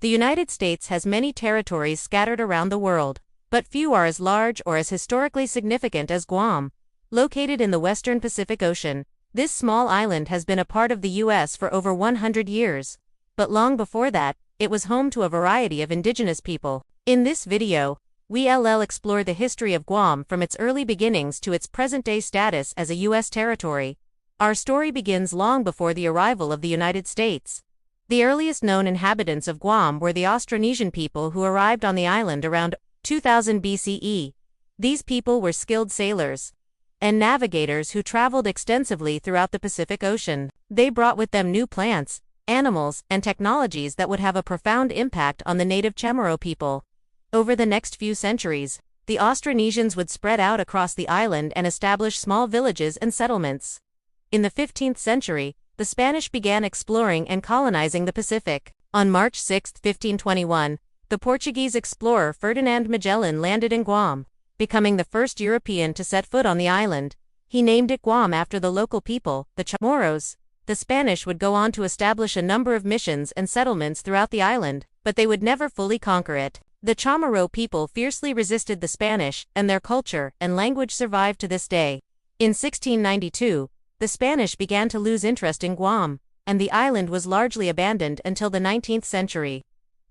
The United States has many territories scattered around the world, but few are as large or as historically significant as Guam. Located in the western Pacific Ocean, this small island has been a part of the U.S. for over 100 years. But long before that, it was home to a variety of indigenous people. In this video, we'll explore the history of Guam from its early beginnings to its present-day status as a U.S. territory. Our story begins long before the arrival of the United States. The earliest known inhabitants of Guam were the Austronesian people who arrived on the island around 2000 BCE. These people were skilled sailors and navigators who traveled extensively throughout the Pacific Ocean. They brought with them new plants, animals, and technologies that would have a profound impact on the native Chamorro people. Over the next few centuries, the Austronesians would spread out across the island and establish small villages and settlements. In the 15th century, the Spanish began exploring and colonizing the Pacific. On March 6, 1521, the Portuguese explorer Ferdinand Magellan landed in Guam, becoming the first European to set foot on the island. He named it Guam after the local people, the Chamorros. The Spanish would go on to establish a number of missions and settlements throughout the island, but they would never fully conquer it. The Chamorro people fiercely resisted the Spanish, and their culture and language survived to this day. In 1692, the Spanish began to lose interest in Guam, and the island was largely abandoned until the 19th century.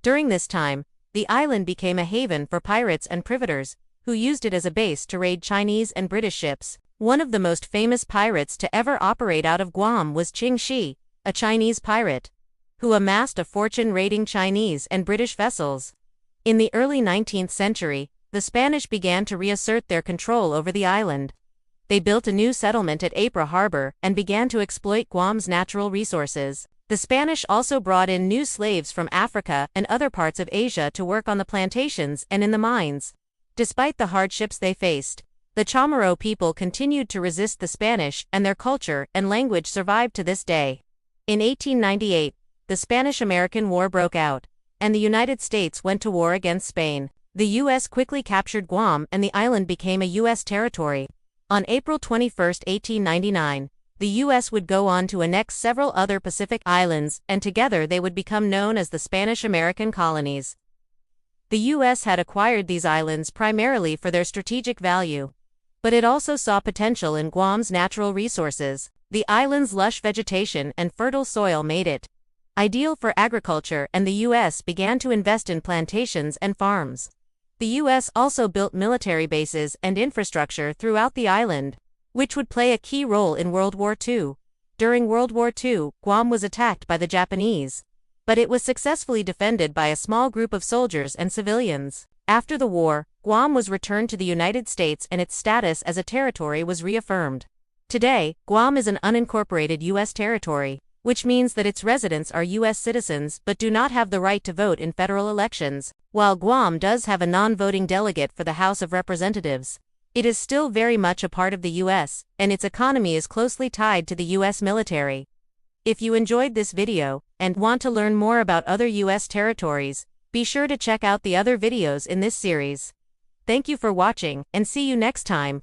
During this time, the island became a haven for pirates and privateers, who used it as a base to raid Chinese and British ships. One of the most famous pirates to ever operate out of Guam was Qing Shi, a Chinese pirate, who amassed a fortune raiding Chinese and British vessels. In the early 19th century, the Spanish began to reassert their control over the island. They built a new settlement at Apra Harbor and began to exploit Guam's natural resources. The Spanish also brought in new slaves from Africa and other parts of Asia to work on the plantations and in the mines. Despite the hardships they faced, the Chamorro people continued to resist the Spanish, and their culture and language survived to this day. In 1898, the Spanish-American War broke out, and the United States went to war against Spain. The U.S. quickly captured Guam and the island became a U.S. territory. On April 21, 1899, the U.S. would go on to annex several other Pacific islands, and together they would become known as the Spanish-American colonies. The U.S. had acquired these islands primarily for their strategic value, but it also saw potential in Guam's natural resources. The island's lush vegetation and fertile soil made it ideal for agriculture, and the U.S. began to invest in plantations and farms. The U.S. also built military bases and infrastructure throughout the island, which would play a key role in World War II. During World War II, Guam was attacked by the Japanese, but it was successfully defended by a small group of soldiers and civilians. After the war, Guam was returned to the United States and its status as a territory was reaffirmed. Today, Guam is an unincorporated U.S. territory, which means that its residents are U.S. citizens but do not have the right to vote in federal elections. While Guam does have a non-voting delegate for the House of Representatives, it is still very much a part of the U.S., and its economy is closely tied to the U.S. military. If you enjoyed this video and want to learn more about other U.S. territories, be sure to check out the other videos in this series. Thank you for watching, and see you next time.